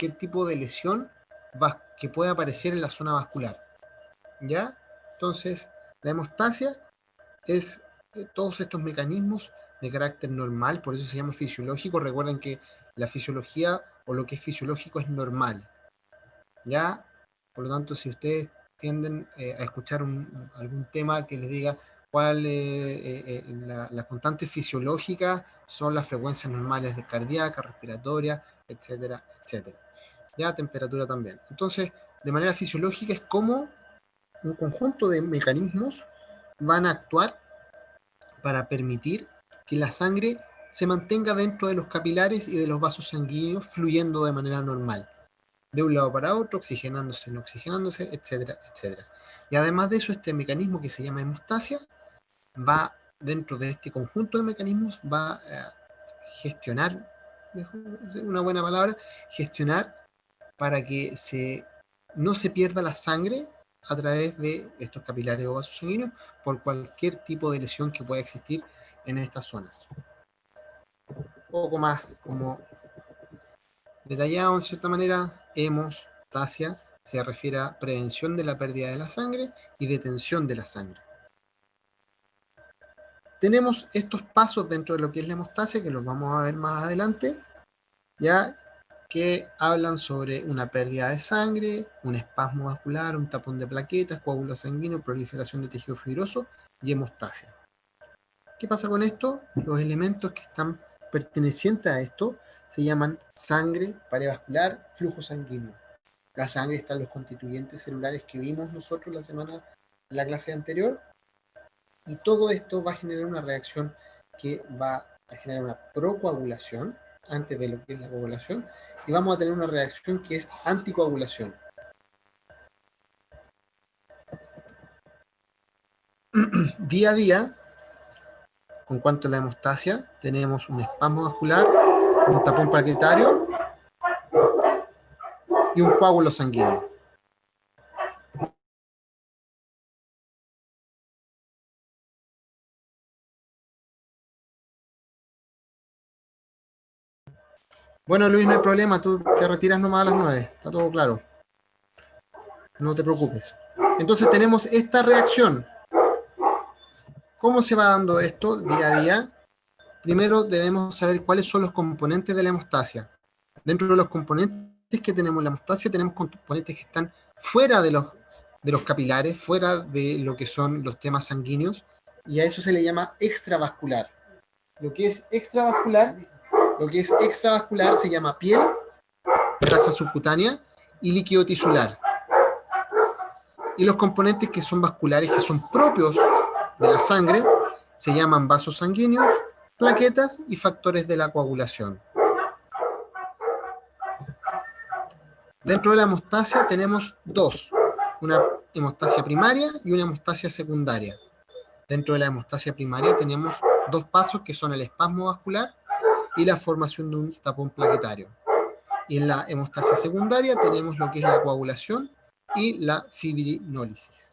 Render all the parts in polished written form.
cualquier tipo de lesión que pueda aparecer en la zona vascular. ¿Ya? Entonces, la hemostasia es todos estos mecanismos de carácter normal, por eso se llama fisiológico. Recuerden que la fisiología o lo que es fisiológico es normal. ¿Ya? Por lo tanto, si ustedes tienden a escuchar algún tema que les diga cuál las constantes fisiológicas son las frecuencias normales de cardíaca, respiratoria, etcétera, etcétera. Ya, temperatura también. Entonces, de manera fisiológica es como un conjunto de mecanismos van a actuar para permitir que la sangre se mantenga dentro de los capilares y de los vasos sanguíneos fluyendo de manera normal, de un lado para otro, oxigenándose, no oxigenándose, etcétera, etcétera. Y además de eso, este mecanismo que se llama hemostasia va, dentro de este conjunto de mecanismos, va a gestionar, una buena palabra, gestionar para que no se pierda la sangre a través de estos capilares o vasos sanguíneos por cualquier tipo de lesión que pueda existir en estas zonas. Un poco más como detallado en cierta manera, hemostasia se refiere a prevención de la pérdida de la sangre y detención de la sangre. Tenemos estos pasos dentro de lo que es la hemostasia, que los vamos a ver más adelante, ya que hablan sobre una pérdida de sangre, un espasmo vascular, un tapón de plaquetas, coágulo sanguíneo, proliferación de tejido fibroso y hemostasia. ¿Qué pasa con esto? Los elementos que están pertenecientes a esto se llaman sangre, pared vascular, flujo sanguíneo. La sangre están los constituyentes celulares que vimos nosotros en la clase anterior, y todo esto va a generar una reacción que va a generar una procoagulación antes de lo que es la coagulación, y vamos a tener una reacción que es anticoagulación. Día a día, con cuanto a la hemostasia, tenemos un espasmo vascular, un tapón plaquetario y un coágulo sanguíneo. Bueno, Luis, no hay problema, tú te retiras nomás a las 9, está todo claro. No te preocupes. Entonces tenemos esta reacción. ¿Cómo se va dando esto día a día? Primero debemos saber cuáles son los componentes de la hemostasia. Dentro de los componentes que tenemos en la hemostasia, tenemos componentes que están fuera de los capilares, fuera de lo que son los temas sanguíneos, y a eso se le llama extravascular. Lo que es extravascular se llama piel, grasa subcutánea y líquido tisular. Y los componentes que son vasculares, que son propios de la sangre, se llaman vasos sanguíneos, plaquetas y factores de la coagulación. Dentro de la hemostasia tenemos dos, una hemostasia primaria y una hemostasia secundaria. Dentro de la hemostasia primaria tenemos dos pasos que son el espasmo vascular y la formación de un tapón plaquetario. Y en la hemostasia secundaria tenemos lo que es la coagulación y la fibrinólisis.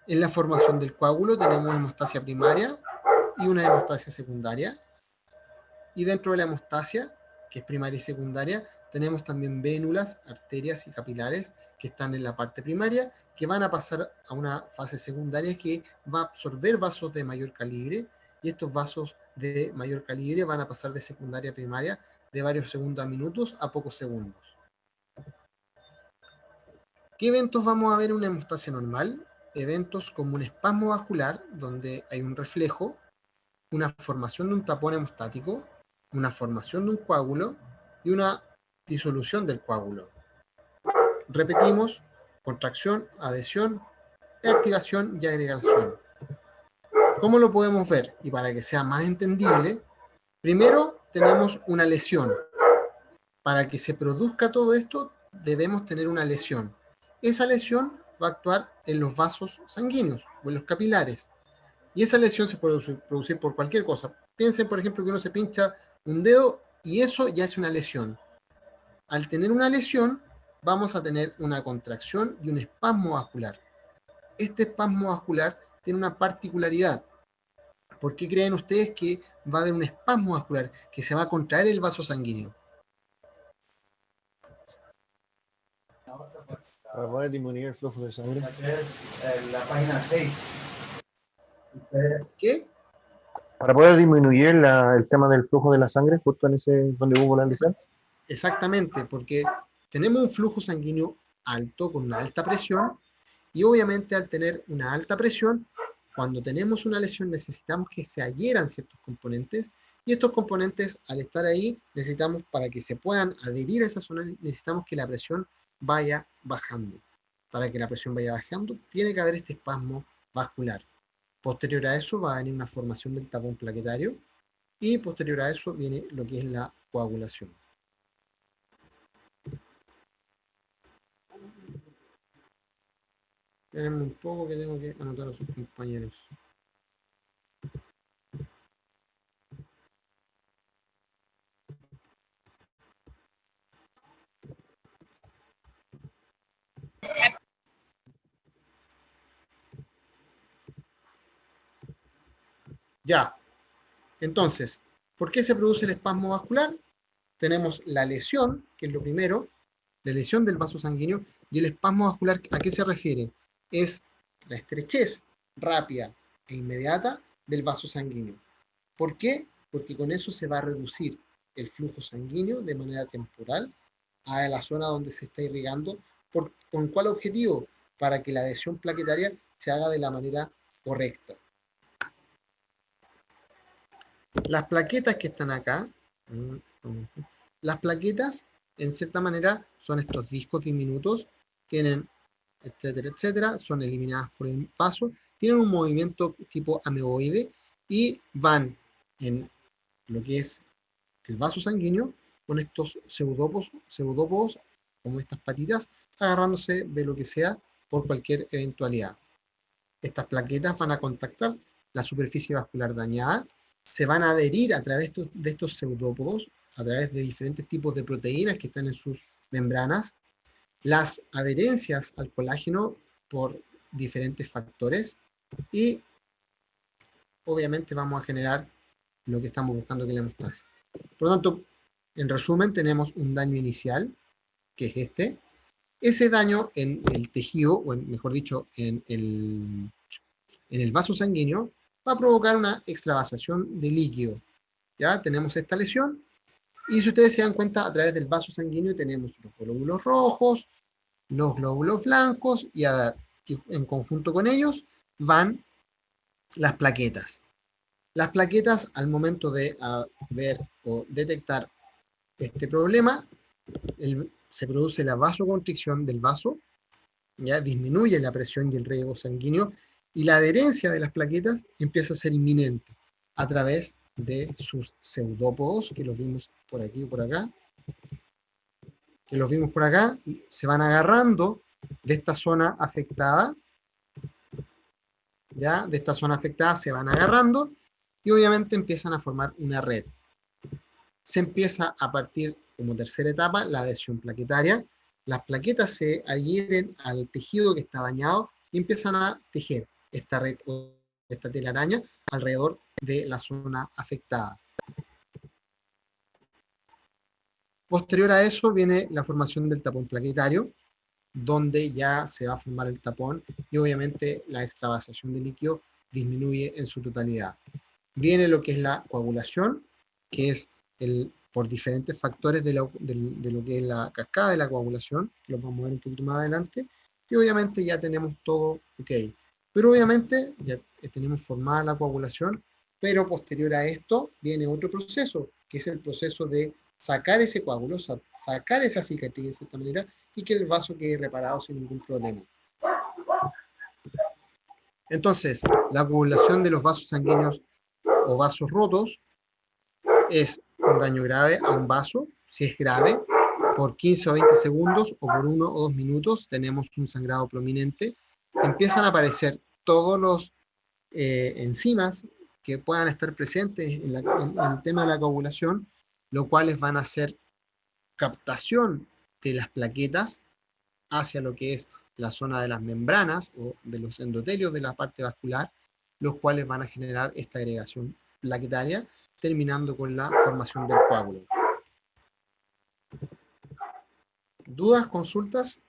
En la formación del coágulo tenemos hemostasia primaria y una hemostasia secundaria. Y dentro de la hemostasia, que es primaria y secundaria, tenemos también vénulas, arterias y capilares que están en la parte primaria, que van a pasar a una fase secundaria que va a absorber vasos de mayor calibre, y estos vasos de mayor calibre van a pasar de secundaria a primaria de varios segundos a minutos a pocos segundos. ¿Qué eventos vamos a ver en una hemostasia normal? Eventos como un espasmo vascular, donde hay un reflejo, una formación de un tapón hemostático, una formación de un coágulo y una disolución del coágulo. Repetimos: contracción, adhesión, activación y agregación. ¿Cómo lo podemos ver? Y para que sea más entendible, primero tenemos una lesión. Para que se produzca todo esto, debemos tener una lesión. Esa lesión va a actuar en los vasos sanguíneos o en los capilares. Y esa lesión se puede producir por cualquier cosa. Piensen, por ejemplo, que uno se pincha un dedo y eso ya es una lesión. Al tener una lesión, vamos a tener una contracción y un espasmo vascular. Este espasmo vascular tiene una particularidad, ¿Por qué creen ustedes que va a haber un espasmo vascular, que se va a contraer el vaso sanguíneo? Para poder disminuir el flujo de sangre. Es la página 6. ¿Qué? Para poder disminuir el tema del flujo de la sangre, justo en ese donde hubo la lesión. Exactamente, porque tenemos un flujo sanguíneo alto, con una alta presión, y obviamente al tener una alta presión, cuando tenemos una lesión necesitamos que se adhieran ciertos componentes, y estos componentes al estar ahí necesitamos, para que se puedan adherir a esa zona, necesitamos que la presión vaya bajando. Para que la presión vaya bajando, tiene que haber este espasmo vascular. Posterior a eso va a venir una formación del tapón plaquetario, y posterior a eso viene lo que es la coagulación. Espérenme un poco que tengo que anotar a sus compañeros. Ya, entonces, ¿por qué se produce el espasmo vascular? Tenemos la lesión, que es lo primero, la lesión del vaso sanguíneo, y el espasmo vascular, ¿a qué se refiere? Es la estrechez rápida e inmediata del vaso sanguíneo. ¿Por qué? Porque con eso se va a reducir el flujo sanguíneo de manera temporal a la zona donde se está irrigando. ¿Con cuál objetivo? Para que la adhesión plaquetaria se haga de la manera correcta. Las plaquetas que están acá, las plaquetas, en cierta manera, son estos discos diminutos, tienen, etcétera, etcétera, son eliminadas por el vaso, tienen un movimiento tipo ameboide y van en lo que es el vaso sanguíneo con estos pseudópodos, como estas patitas, agarrándose de lo que sea por cualquier eventualidad. Estas plaquetas van a contactar la superficie vascular dañada, se van a adherir a través de estos pseudópodos, a través de diferentes tipos de proteínas que están en sus membranas, las adherencias al colágeno por diferentes factores, y obviamente vamos a generar lo que estamos buscando, que es la hemostasia. Por lo tanto, en resumen, tenemos un daño inicial, que es este. Ese daño en el tejido, o mejor dicho, en el vaso sanguíneo, va a provocar una extravasación de líquido. Ya tenemos esta lesión, y si ustedes se dan cuenta, a través del vaso sanguíneo tenemos los glóbulos rojos, los glóbulos blancos, y en conjunto con ellos van las plaquetas. Las plaquetas, al momento de ver o detectar este problema, se produce la vasoconstricción del vaso, ya disminuye la presión y el riego sanguíneo, y la adherencia de las plaquetas empieza a ser inminente a través de sus pseudópodos, que los vimos por aquí o por acá, se van agarrando de esta zona afectada, ya, de esta zona afectada se van agarrando, y obviamente empiezan a formar una red. Se empieza a partir, como tercera etapa, la adhesión plaquetaria. Las plaquetas se adhieren al tejido que está dañado y empiezan a tejer esta red o esta telaraña alrededor de la zona afectada. Posterior a eso viene la formación del tapón plaquetario, donde ya se va a formar el tapón y obviamente la extravasación de líquido disminuye en su totalidad. Viene lo que es la coagulación, que es por diferentes factores de lo que es la cascada de la coagulación, que lo vamos a ver un poquito más adelante, y obviamente ya tenemos todo ok. Pero obviamente ya tenemos formada la coagulación, pero posterior a esto viene otro proceso, que es el proceso de sacar ese coágulo, sacar esa cicatriz de cierta manera, y que el vaso quede reparado sin ningún problema. Entonces, la coagulación de los vasos sanguíneos o vasos rotos es un daño grave a un vaso. Si es grave, por 15 o 20 segundos o por 1 o 2 minutos tenemos un sangrado prominente. Empiezan a aparecer todos los enzimas que puedan estar presentes en el tema de la coagulación, lo cuales van a hacer captación de las plaquetas hacia lo que es la zona de las membranas o de los endotelios de la parte vascular, los cuales van a generar esta agregación plaquetaria, terminando con la formación del coágulo. ¿Dudas, consultas?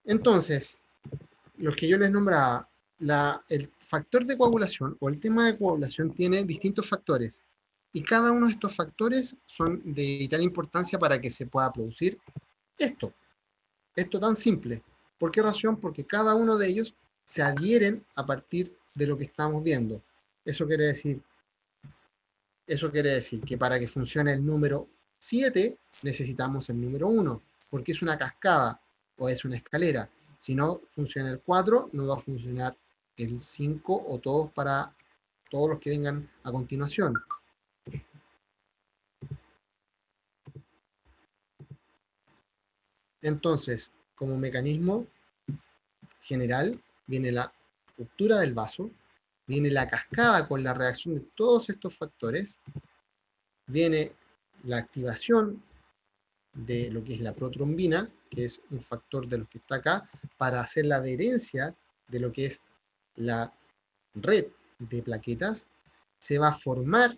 Entonces, los que yo les nombraba, el factor de coagulación o el tema de coagulación tiene distintos factores y cada uno de estos factores son de vital importancia para que se pueda producir esto tan simple. ¿Por qué razón? Porque cada uno de ellos se adhieren a partir de lo que estamos viendo. Eso quiere decir que para que funcione el número 7 necesitamos el número 1, porque es una cascada o es una escalera. Si no funciona el 4, no va a funcionar el 5 o todos los que vengan a continuación. Entonces, como mecanismo general, viene la ruptura del vaso, viene la cascada con la reacción de todos estos factores, viene la activación de lo que es la protrombina, que es un factor de los que está acá, para hacer la adherencia de lo que es la red de plaquetas, se va a formar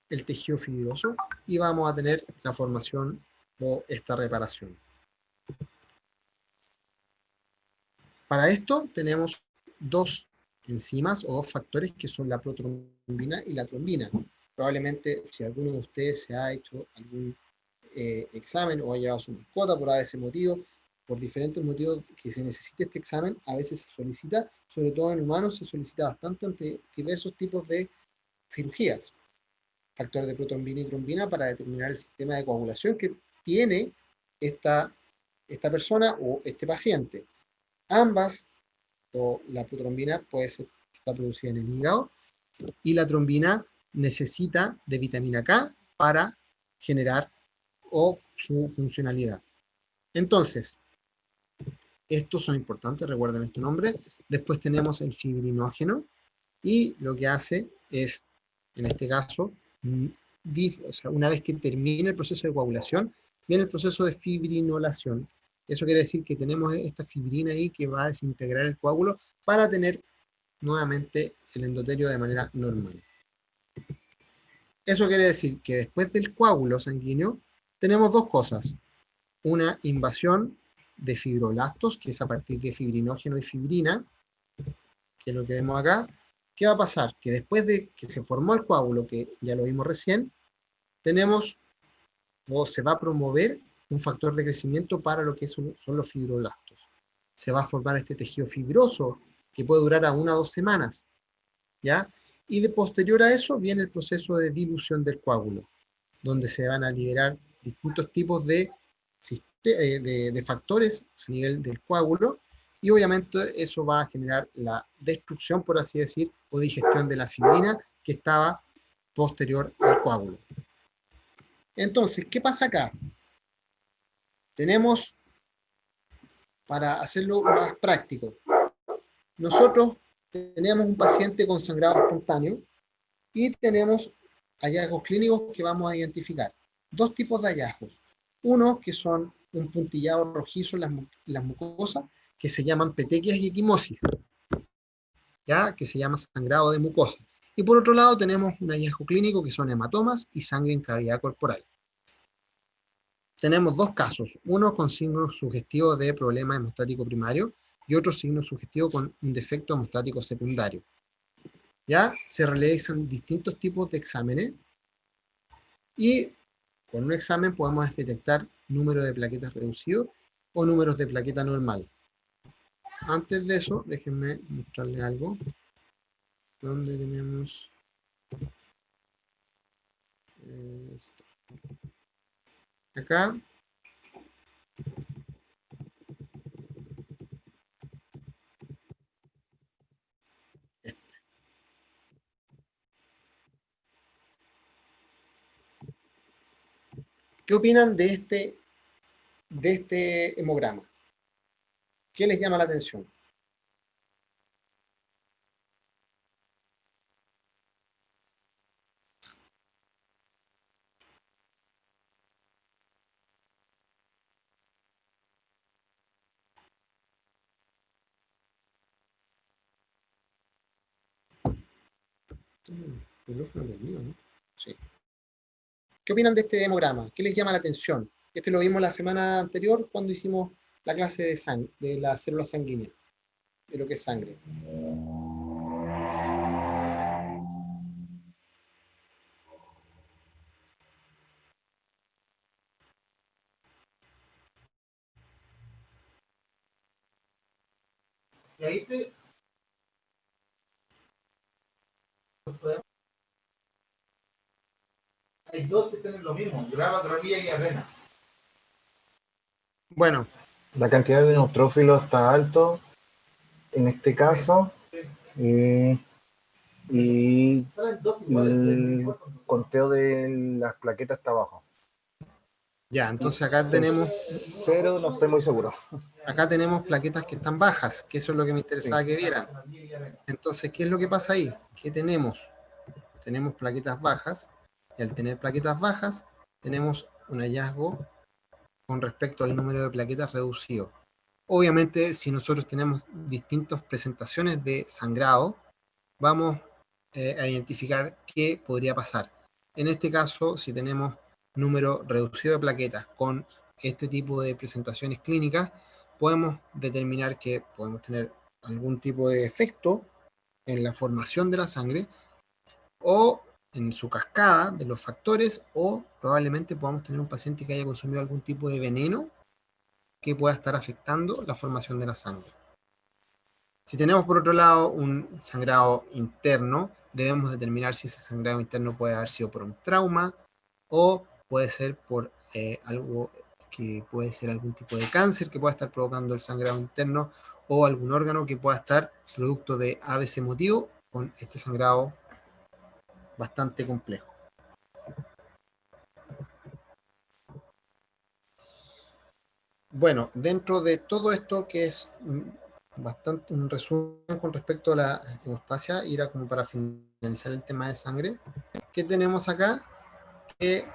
el tejido fibroso y vamos a tener la formación o esta reparación. Para esto tenemos dos enzimas o dos factores que son la protrombina y la trombina. Probablemente si alguno de ustedes se ha hecho algún examen o ha llevado su mascota por ese motivo, por diferentes motivos que se necesite este examen, a veces se solicita, sobre todo en humanos, se solicita bastante ante diversos tipos de cirugías. Factor de protrombina y trombina para determinar el sistema de coagulación que tiene esta persona o este paciente. Ambas, o la protrombina puede ser que está producida en el hígado, y la trombina necesita de vitamina K para generar o su funcionalidad. Entonces, estos son importantes, recuerden este nombre. Después tenemos el fibrinógeno, y lo que hace es, en este caso, una vez que termine el proceso de coagulación, viene el proceso de fibrinolación. Eso quiere decir que tenemos esta fibrina ahí que va a desintegrar el coágulo para tener nuevamente el endotelio de manera normal. Eso quiere decir que después del coágulo sanguíneo tenemos dos cosas. Una invasión de fibroblastos, que es a partir de fibrinógeno y fibrina, que es lo que vemos acá. ¿Qué va a pasar? Que después de que se formó el coágulo, que ya lo vimos recién, tenemos o se va a promover un factor de crecimiento para lo que son los fibroblastos. Se va a formar este tejido fibroso que puede durar a 1 a 2 semanas, ¿ya? Y de posterior a eso viene el proceso de dilución del coágulo, donde se van a liberar distintos tipos de factores a nivel del coágulo, y obviamente eso va a generar la destrucción, por así decir, o digestión de la fibrina que estaba posterior al coágulo. Entonces, ¿qué pasa acá? Tenemos, para hacerlo más práctico, nosotros tenemos un paciente con sangrado espontáneo y tenemos hallazgos clínicos que vamos a identificar. Dos tipos de hallazgos. Uno que son un puntillado rojizo en las mucosas, que se llaman petequias y equimosis, ¿ya? Que se llama sangrado de mucosas. Y por otro lado tenemos un hallazgo clínico que son hematomas y sangre en cavidad corporal. Tenemos dos casos, uno con signo sugestivo de problema hemostático primario y otro signo sugestivo con un defecto hemostático secundario. Ya se realizan distintos tipos de exámenes y con un examen podemos detectar número de plaquetas reducido o números de plaqueta normal. Antes de eso, déjenme mostrarles algo. ¿Dónde tenemos? Acá. ¿Qué opinan de este hemograma? ¿Qué les llama la atención? El micrófono prendido, ¿no? Sí. ¿Qué opinan de este hemograma? ¿Qué les llama la atención? Este lo vimos la semana anterior cuando hicimos la clase de las células sanguíneas, de lo que es sangre. Y ahí hay dos que tienen lo mismo, grava, gravilla y arena. Bueno, La cantidad de neutrófilos está alto en este caso. Y salen dos iguales. el conteo de las plaquetas está bajo. Ya, entonces acá tenemos Cero, no estoy muy seguro. plaquetas que están bajas, que eso es lo que me interesaba que vieran. Entonces, ¿qué es lo que pasa ahí? ¿Qué tenemos? Tenemos plaquetas bajas, y al tener plaquetas bajas, tenemos un hallazgo con respecto al número de plaquetas reducido. Obviamente, si nosotros tenemos distintas presentaciones de sangrado, vamos a identificar qué podría pasar. En este caso, si tenemos número reducido de plaquetas con este tipo de presentaciones clínicas, podemos determinar que podemos tener algún tipo de efecto en la formación de la sangre o en su cascada de los factores, o probablemente podamos tener un paciente que haya consumido algún tipo de veneno que pueda estar afectando la formación de la sangre. Si tenemos por otro lado un sangrado interno, debemos determinar si ese sangrado interno puede haber sido por un trauma o puede ser por algo que puede ser algún tipo de cáncer que pueda estar provocando el sangrado interno, o algún órgano que pueda estar producto de ABC emotivo con este sangrado bastante complejo. Bueno, dentro de todo esto, que es bastante un resumen con respecto a la hemostasia, y era como para finalizar el tema de sangre, ¿qué tenemos acá? Que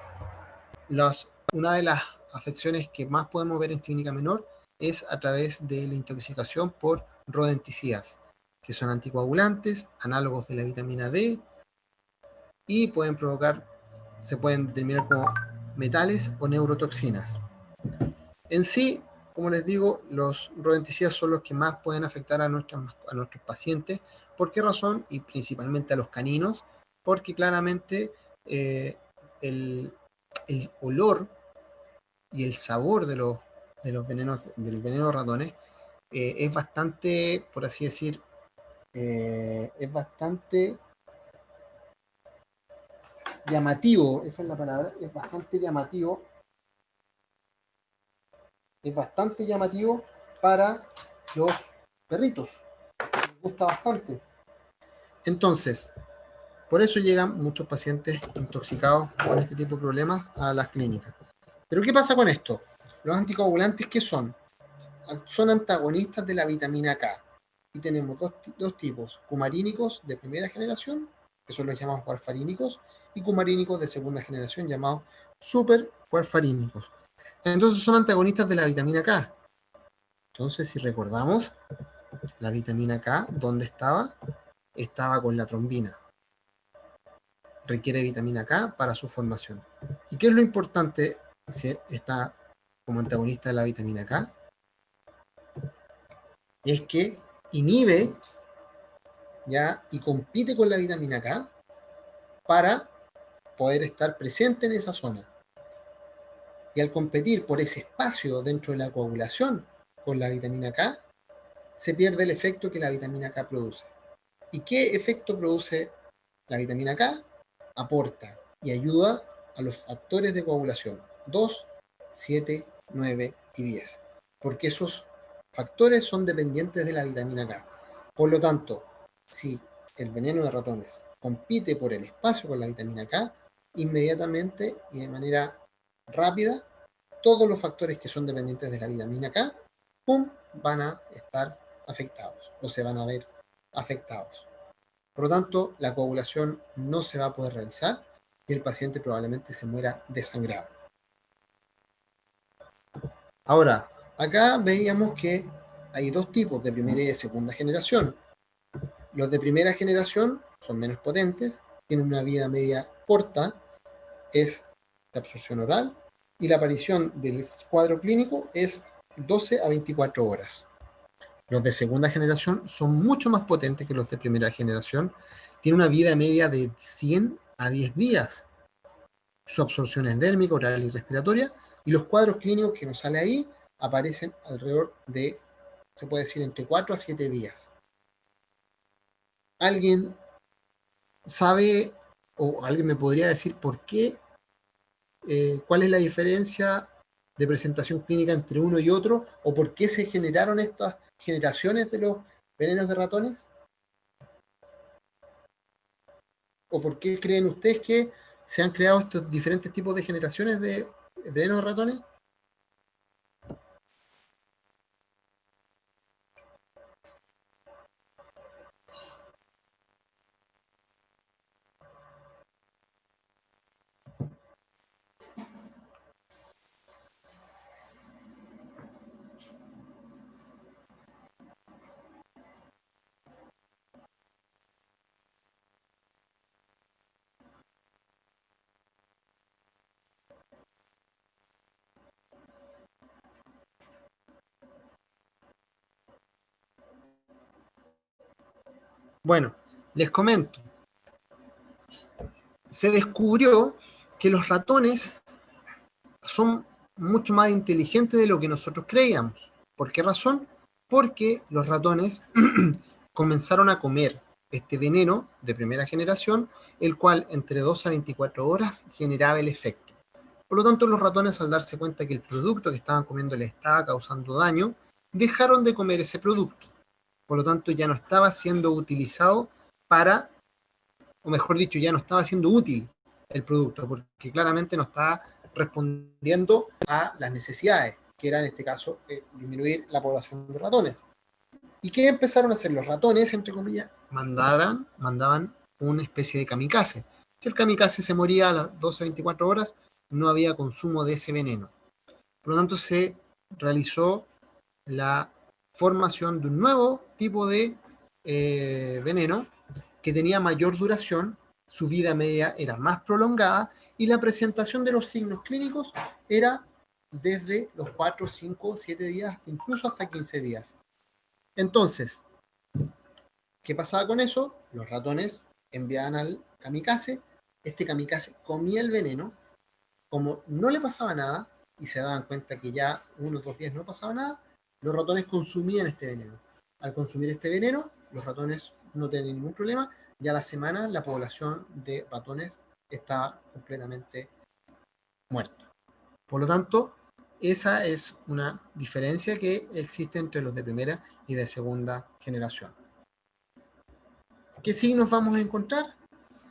una de las afecciones que más podemos ver en clínica menor es a través de la intoxicación por rodenticidas, que son anticoagulantes, análogos de la vitamina D, y se pueden determinar como metales o neurotoxinas. En sí, como les digo, los rodenticidas son los que más pueden afectar a nuestros pacientes. ¿Por qué razón? Y principalmente a los caninos, porque claramente el olor y el sabor de los venenos, del veneno de ratones, es bastante, por así decir, es bastante llamativo, esa es la palabra, es bastante llamativo para los perritos, les gusta bastante. Entonces, por eso llegan muchos pacientes intoxicados con este tipo de problemas a las clínicas. Pero ¿qué pasa con esto? Los anticoagulantes, ¿qué son? Son antagonistas de la vitamina K. Y tenemos dos tipos, cumarínicos de primera generación, que son los llamados warfarínicos, y cumarínicos de segunda generación, llamados super warfarínicos. Entonces son antagonistas de la vitamina K. Entonces, si recordamos, la vitamina K, ¿dónde estaba? Estaba con la trombina. Requiere vitamina K para su formación. ¿Y qué es lo importante si está como antagonista de la vitamina K? Es que inhibe ya y compite con la vitamina K para poder estar presente en esa zona. Y al competir por ese espacio dentro de la coagulación con la vitamina K, se pierde el efecto que la vitamina K produce. ¿Y qué efecto produce la vitamina K? Aporta y ayuda a los factores de coagulación 2, 7, 9 y 10. Porque esos factores son dependientes de la vitamina K. Por lo tanto, si el veneno de ratones compite por el espacio con la vitamina K, inmediatamente y de manera rápida, todos los factores que son dependientes de la vitamina K, ¡pum!, van a estar afectados o se van a ver afectados. Por lo tanto, la coagulación no se va a poder realizar y el paciente probablemente se muera desangrado. Ahora, acá veíamos que hay dos tipos, de primera y de segunda generación. Los de primera generación son menos potentes tienen una vida media corta, es de absorción oral, y la aparición del cuadro clínico es 12 a 24 horas. Los de segunda generación son mucho más potentes que los de primera generación. Tienen una vida media de 100 a 10 días. Su absorción es dérmica, oral y respiratoria, y los cuadros clínicos que nos sale ahí aparecen alrededor de, se puede decir, entre 4 a 7 días. ¿Alguien sabe o alguien me podría decir por qué, cuál es la diferencia de presentación clínica entre uno y otro, o por qué se generaron estas generaciones de los venenos de ratones? ¿O por qué creen ustedes que se han creado estos diferentes tipos de generaciones de venenos de ratones? Bueno, les comento. Se descubrió que los ratones son mucho más inteligentes de lo que nosotros creíamos. ¿Por qué razón? Porque los ratones comenzaron a comer este veneno de primera generación, el cual entre 2 a 24 horas generaba el efecto. Por lo tanto, los ratones, al darse cuenta que el producto que estaban comiendo les estaba causando daño, dejaron de comer ese producto. Por lo tanto, ya no estaba siendo utilizado para, o mejor dicho, ya no estaba siendo útil el producto, porque claramente no estaba respondiendo a las necesidades, que era en este caso disminuir la población de ratones. ¿Y qué empezaron a hacer los ratones, entre comillas? Mandaban una especie de kamikaze. Si el kamikaze se moría a las 12 a 24 horas, no había consumo de ese veneno. Por lo tanto, se realizó la formación de un nuevo tipo de veneno que tenía mayor duración, su vida media era más prolongada y la presentación de los signos clínicos era desde los 4, 5, 7 días, incluso hasta 15 días. Entonces, ¿qué pasaba con eso? Los ratones enviaban al kamikaze, este kamikaze comía el veneno, como no le pasaba nada y se daban cuenta que ya 1 o 2 días no pasaba nada, los ratones consumían este veneno. Al consumir este veneno, los ratones no tenían ningún problema, ya a la semana la población de ratones estaba completamente muerta. Por lo tanto, esa es una diferencia que existe entre los de primera y de segunda generación. ¿Qué signos vamos a encontrar?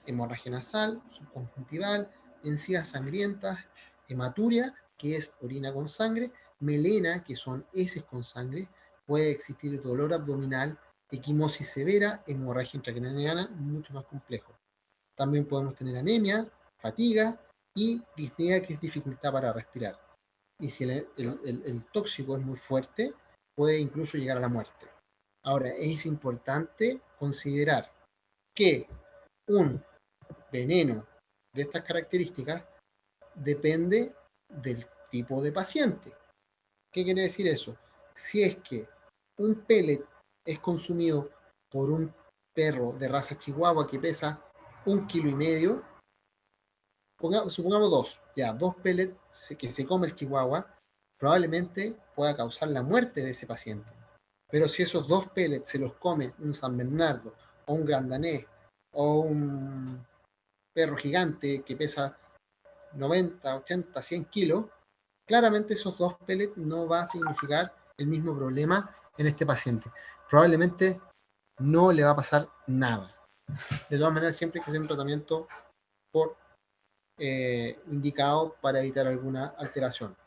Hemorragia nasal, subconjuntival, encías sangrientas, hematuria, que es orina con sangre, melena, que son heces con sangre, puede existir dolor abdominal, equimosis severa, hemorragia intracraniana, mucho más complejo. También podemos tener anemia, fatiga y disnea, que es dificultad para respirar. Y si el tóxico es muy fuerte, puede incluso llegar a la muerte. Ahora, es importante considerar que un veneno de estas características depende del tipo de paciente. ¿Qué quiere decir eso? Si es que un pellet es consumido por un perro de raza chihuahua que pesa 1,5 kg, supongamos 2, ya, 2 pellets que se come el chihuahua, probablemente pueda causar la muerte de ese paciente. Pero si esos 2 pellets se los come un San Bernardo, o un Gran Danés, o un perro gigante que pesa 90, 80, 100 kilos, claramente esos 2 pellets no va a significar el mismo problema en este paciente. Probablemente no le va a pasar nada. De todas maneras, siempre hay que hacer un tratamiento por indicado para evitar alguna alteración.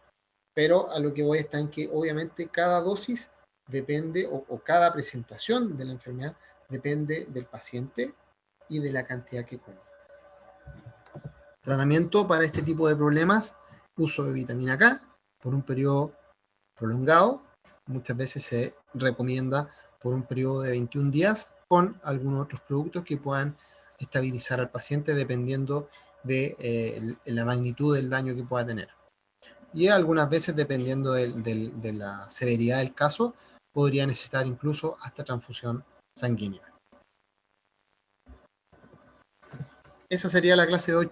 Pero a lo que voy está en que obviamente cada dosis depende, o cada presentación de la enfermedad depende del paciente y de la cantidad que come. Tratamiento para este tipo de problemas: uso de vitamina K por un periodo prolongado. Muchas veces se recomienda por un periodo de 21 días con algunos otros productos que puedan estabilizar al paciente dependiendo de la magnitud del daño que pueda tener. Y algunas veces, dependiendo de la severidad del caso, podría necesitar incluso hasta transfusión sanguínea. Esa sería la clase de hoy.